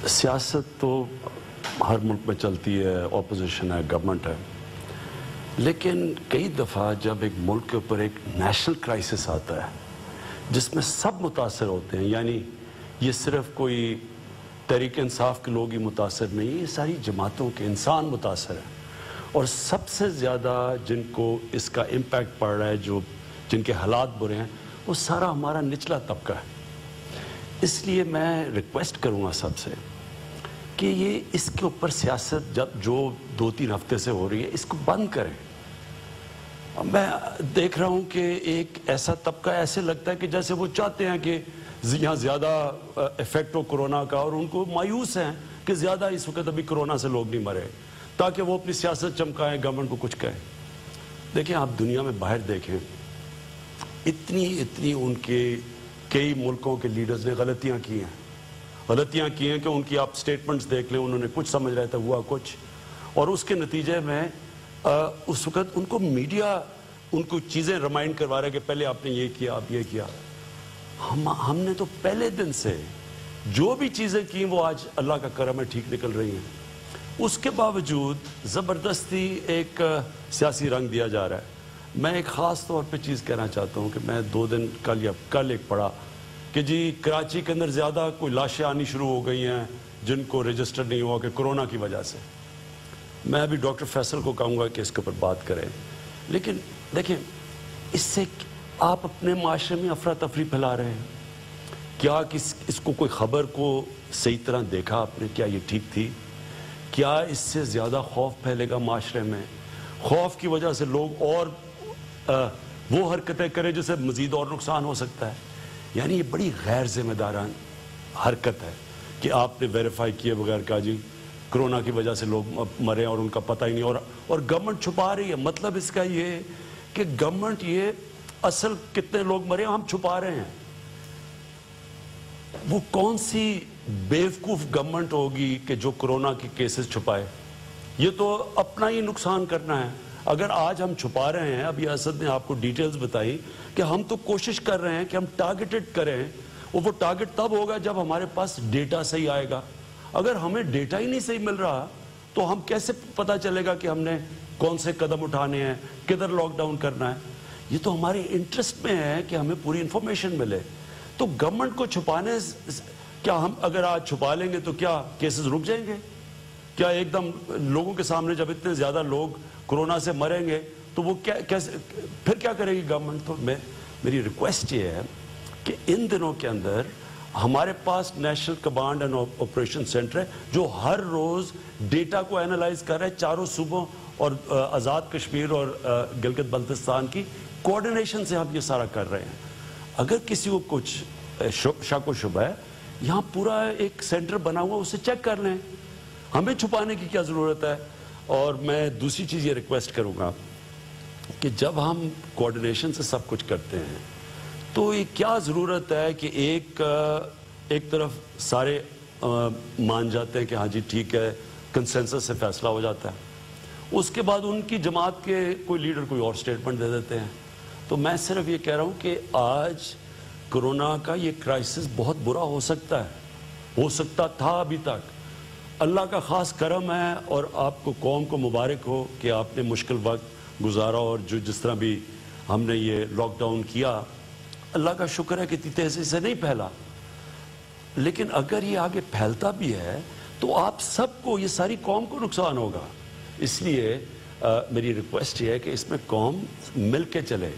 सियासत तो हर मुल्क में चलती है, अपोजिशन है, गवर्नमेंट है, लेकिन कई दफ़ा जब एक मुल्क के ऊपर एक नेशनल क्राइसिस आता है जिसमें सब मुतासर होते हैं, यानी ये सिर्फ कोई तहरीक इंसाफ के लोग ही मुतासर नहीं, ये सारी जमातों के इंसान मुतासर हैं, और सबसे ज़्यादा जिनको इसका इम्पैक्ट पड़ रहा है, जिनके हालात बुरे हैं, वो सारा हमारा निचला तबका है। इसलिए मैं रिक्वेस्ट करूँगा सबसे कि ये इसके ऊपर सियासत जो 2-3 हफ्ते से हो रही है, इसको बंद करें। मैं देख रहा हूँ कि एक ऐसा तबका ऐसे लगता है कि जैसे वो चाहते हैं कि यहाँ ज़्यादा इफेक्ट हो कोरोना का, और उनको मायूस हैं कि ज़्यादा इस वक्त अभी कोरोना से लोग नहीं मरे, ताकि वो अपनी सियासत चमकाएं, गवर्नमेंट को कुछ कहें। देखें, आप दुनिया में बाहर देखें, इतनी उनके कई मुल्कों के लीडर्स ने गलतियाँ की हैं कि उनकी आप स्टेटमेंट्स देख लें, उन्होंने कुछ समझ रहे थे, हुआ कुछ, और उसके नतीजे में उस वक़्त उनको मीडिया उनको चीज़ें रिमाइंड करवा रहा है कि पहले आपने ये किया, आप ये किया। हमने तो पहले दिन से जो भी चीज़ें की वो आज अल्लाह का करम है ठीक निकल रही हैं। उसके बावजूद ज़बरदस्ती एक सियासी रंग दिया जा रहा है। मैं एक ख़ास तौर पे चीज़ कहना चाहता हूँ कि मैं 2 दिन कल एक पढ़ा कि जी कराची के अंदर ज़्यादा कोई लाशें आनी शुरू हो गई हैं जिनको रजिस्टर नहीं हुआ कि कोरोना की वजह से। मैं अभी डॉक्टर फैसल को कहूँगा कि इसके ऊपर बात करें, लेकिन देखें, इससे आप अपने माशरे में अफरा तफरी फैला रहे हैं। क्या इसको कोई ख़बर को सही तरह देखा आपने? क्या ये ठीक थी? क्या इससे ज़्यादा खौफ फैलेगा माशरे में? खौफ की वजह से लोग और वो हरकतें करें जिससे मज़ीद और नुकसान हो सकता है। यानी ये बड़ी गैर जिम्मेदारान हरकत है कि आपने वेरीफाई किए बगैर कहा जी कोरोना की वजह से लोग मरे और उनका पता ही नहीं, और गवर्नमेंट छुपा रही है। मतलब इसका ये कि गवर्नमेंट ये असल कितने लोग मरे हम छुपा रहे हैं। वो कौन सी बेवकूफ़ गवर्नमेंट होगी कि जो कोरोना के केसेस छुपाए? ये तो अपना ही नुकसान करना है। अगर आज हम छुपा रहे हैं, अभी असद ने आपको डिटेल्स बताई कि हम तो कोशिश कर रहे हैं कि हम टारगेटेड करें, और वो टारगेट तब होगा जब हमारे पास डेटा सही आएगा। अगर हमें डेटा ही नहीं सही मिल रहा तो हम कैसे पता चलेगा कि हमने कौन से कदम उठाने हैं, किधर लॉकडाउन करना है? ये तो हमारे इंटरेस्ट में है कि हमें पूरी इंफॉर्मेशन मिले। तो गवर्नमेंट को छुपाने, क्या हम अगर आज छुपा लेंगे तो क्या केसेस रुक जाएंगे? क्या एकदम लोगों के सामने जब इतने ज़्यादा लोग कोरोना से मरेंगे तो वो कैसे फिर क्या करेगी गवर्नमेंट? तो मेरी रिक्वेस्ट ये है कि इन दिनों के अंदर हमारे पास national command and operation centre है जो हर रोज़ डेटा को एनालाइज कर रहा है, चारों सूबों और आज़ाद कश्मीर और गिलगित बल्तिस्तान की कोऑर्डिनेशन से हम ये सारा कर रहे हैं। अगर किसी को कुछ शक व शुबा है, यहाँ पूरा एक सेंटर बना हुआ, उसे चेक कर लें। हमें छुपाने की क्या ज़रूरत है? और मैं दूसरी चीज़ ये रिक्वेस्ट करूँगा कि जब हम कोऑर्डिनेशन से सब कुछ करते हैं तो ये क्या ज़रूरत है कि एक तरफ सारे मान जाते हैं कि हाँ जी ठीक है, कंसेंसस से फैसला हो जाता है, उसके बाद उनकी जमात के कोई लीडर कोई और स्टेटमेंट दे देते हैं। तो मैं सिर्फ ये कह रहा हूँ कि आज कोरोना का ये क्राइसिस बहुत बुरा हो सकता है, हो सकता था अभी तक। अल्लाह का ख़ास करम है और आपको कौम को मुबारक हो कि आपने मुश्किल वक्त गुजारा, और जो जिस तरह भी हमने ये लॉकडाउन किया, अल्लाह का शुक्र है कि तेज़ी से नहीं फैला। लेकिन अगर ये आगे फैलता भी है तो आप सबको, ये सारी कौम को नुकसान होगा। इसलिए मेरी रिक्वेस्ट ये है कि इसमें कौम मिल के चले।